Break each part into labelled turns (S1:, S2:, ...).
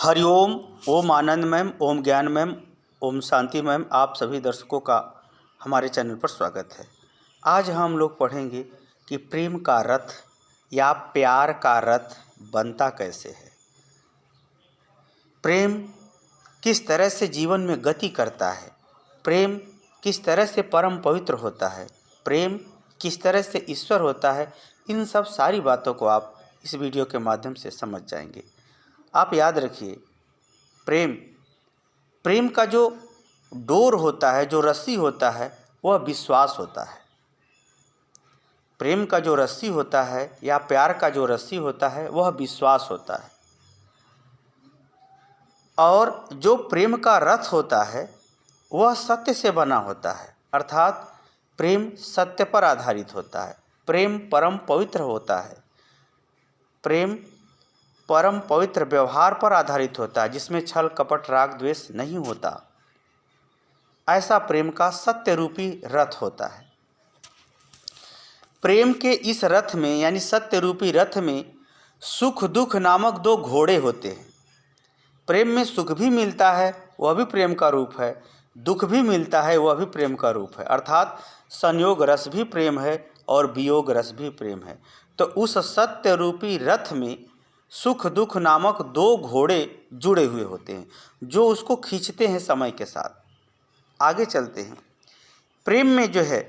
S1: हरिओम। ओम आनंदमयम, ओम ज्ञानमयम, ओम शांतिमयम। आप सभी दर्शकों का हमारे चैनल पर स्वागत है। आज हम लोग पढ़ेंगे कि प्रेम का रथ या प्यार का रथ बनता कैसे है। प्रेम किस तरह से जीवन में गति करता है, प्रेम किस तरह से परम पवित्र होता है, प्रेम किस तरह से ईश्वर होता है, इन सब सारी बातों को आप इस वीडियो के माध्यम से समझ जाएंगे। आप याद रखिए, प्रेम का जो डोर होता है, जो रस्सी होता है, वह विश्वास होता है। प्रेम का जो रस्सी होता है या प्यार का जो रस्सी होता है वह विश्वास होता है। और जो प्रेम का रथ होता है वह सत्य से बना होता है, अर्थात प्रेम सत्य पर आधारित होता है। प्रेम परम पवित्र होता है। प्रेम परम पवित्र व्यवहार पर आधारित होता है, जिसमें छल कपट राग द्वेष नहीं होता। ऐसा प्रेम का सत्य रूपी रथ होता है। प्रेम के इस रथ में यानी सत्य रूपी रथ में सुख दुख नामक दो घोड़े होते हैं। प्रेम में सुख भी मिलता है, वह भी प्रेम का रूप है, दुख भी मिलता है, वह भी प्रेम का रूप है। अर्थात संयोग रस भी प्रेम है और वियोग रस भी प्रेम है। तो उस सत्य रूपी रथ में सुख दुख नामक दो घोड़े जुड़े हुए होते हैं, जो उसको खींचते हैं समय के साथ। आगे चलते हैं। प्रेम में जो है,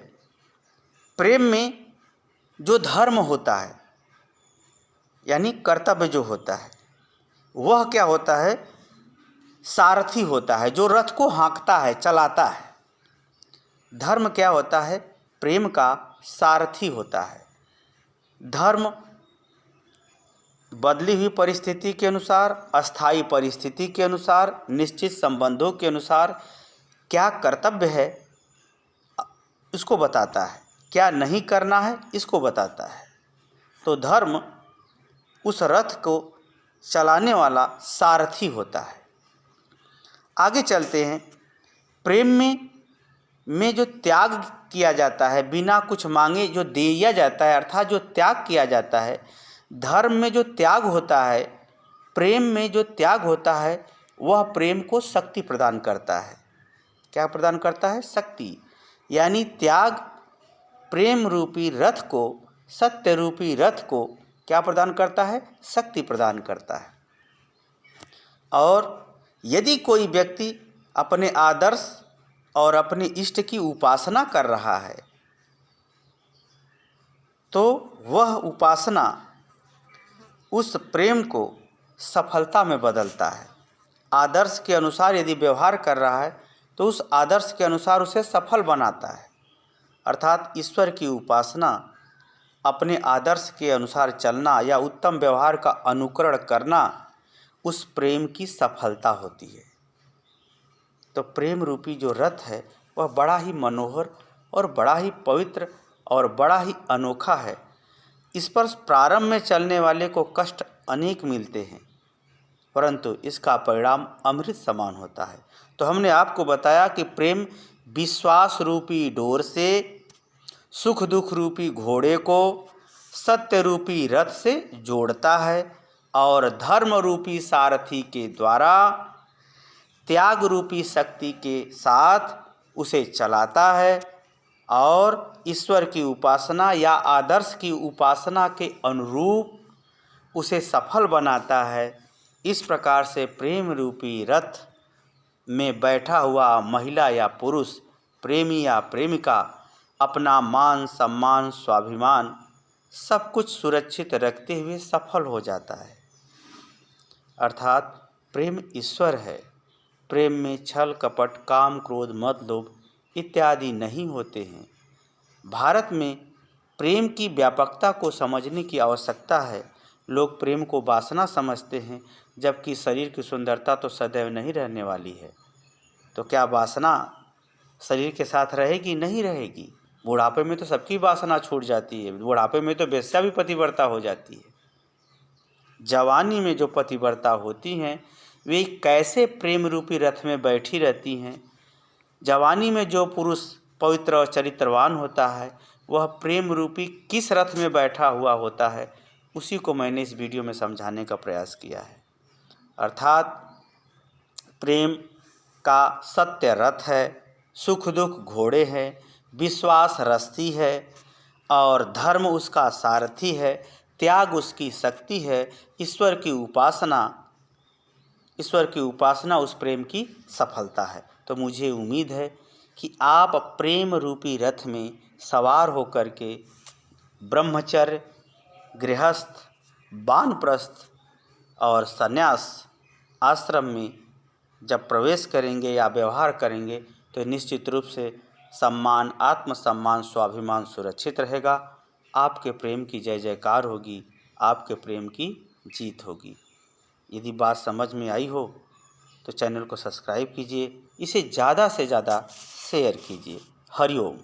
S1: प्रेम में जो धर्म होता है यानी कर्तव्य जो होता है, वह क्या होता है? सारथी होता है, जो रथ को हाँकता है, चलाता है। धर्म क्या होता है? प्रेम का सारथी होता है। धर्म बदली हुई परिस्थिति के अनुसार, अस्थायी परिस्थिति के अनुसार, निश्चित संबंधों के अनुसार क्या कर्तव्य है इसको बताता है, क्या नहीं करना है इसको बताता है। तो धर्म उस रथ को चलाने वाला सारथी होता है। आगे चलते हैं। प्रेम में जो त्याग किया जाता है, बिना कुछ मांगे जो दिया जाता है, अर्थात जो त्याग किया जाता है, धर्म में जो त्याग होता है, प्रेम में जो त्याग होता है, वह प्रेम को शक्ति प्रदान करता है। क्या प्रदान करता है? शक्ति। यानी त्याग प्रेम रूपी रथ को, सत्य रूपी रथ को क्या प्रदान करता है? शक्ति प्रदान करता है। और यदि कोई व्यक्ति अपने आदर्श और अपने इष्ट की उपासना कर रहा है, तो वह उपासना उस प्रेम को सफलता में बदलता है। आदर्श के अनुसार यदि व्यवहार कर रहा है तो उस आदर्श के अनुसार उसे सफल बनाता है। अर्थात ईश्वर की उपासना, अपने आदर्श के अनुसार चलना या उत्तम व्यवहार का अनुकरण करना, उस प्रेम की सफलता होती है। तो प्रेम रूपी जो रथ है वह बड़ा ही मनोहर और बड़ा ही पवित्र और बड़ा ही अनोखा है। इस पर प्रारंभ में चलने वाले को कष्ट अनेक मिलते हैं, परंतु इसका परिणाम अमृत समान होता है। तो हमने आपको बताया कि प्रेम विश्वास रूपी डोर से सुख दुख रूपी घोड़े को सत्य रूपी रथ से जोड़ता है और धर्म रूपी सारथी के द्वारा त्याग रूपी शक्ति के साथ उसे चलाता है और ईश्वर की उपासना या आदर्श की उपासना के अनुरूप उसे सफल बनाता है। इस प्रकार से प्रेम रूपी रथ में बैठा हुआ महिला या पुरुष, प्रेमी या प्रेमिका अपना मान सम्मान स्वाभिमान सब कुछ सुरक्षित रखते हुए सफल हो जाता है। अर्थात प्रेम ईश्वर है। प्रेम में छल कपट काम क्रोध मद लोभ इत्यादि नहीं होते हैं। भारत में प्रेम की व्यापकता को समझने की आवश्यकता है। लोग प्रेम को वासना समझते हैं, जबकि शरीर की सुंदरता तो सदैव नहीं रहने वाली है। तो क्या वासना शरीर के साथ रहेगी? नहीं रहेगी। बुढ़ापे में तो सबकी वासना छूट जाती है। बुढ़ापे में तो वेश्या भी पतिव्रता हो जाती है। जवानी में जो पतिव्रता होती हैं वे कैसे प्रेम रूपी रथ में बैठी रहती हैं। जवानी में जो पुरुष पवित्र और चरित्रवान होता है वह प्रेम रूपी किस रथ में बैठा हुआ होता है, उसी को मैंने इस वीडियो में समझाने का प्रयास किया है। अर्थात प्रेम का सत्य रथ है, सुख दुख घोड़े हैं, विश्वास रस्सी है और धर्म उसका सारथी है, त्याग उसकी शक्ति है। ईश्वर की उपासना उस प्रेम की सफलता है। तो मुझे उम्मीद है कि आप प्रेम रूपी रथ में सवार होकर के ब्रह्मचर्य, गृहस्थ, वानप्रस्थ और संन्यास आश्रम में जब प्रवेश करेंगे या व्यवहार करेंगे तो निश्चित रूप से सम्मान, आत्मसम्मान, स्वाभिमान सुरक्षित रहेगा। आपके प्रेम की जय जयकार होगी, आपके प्रेम की जीत होगी। यदि बात समझ में आई हो तो चैनल को सब्सक्राइब कीजिए, इसे ज़्यादा से ज़्यादा शेयर कीजिए। हरिओम।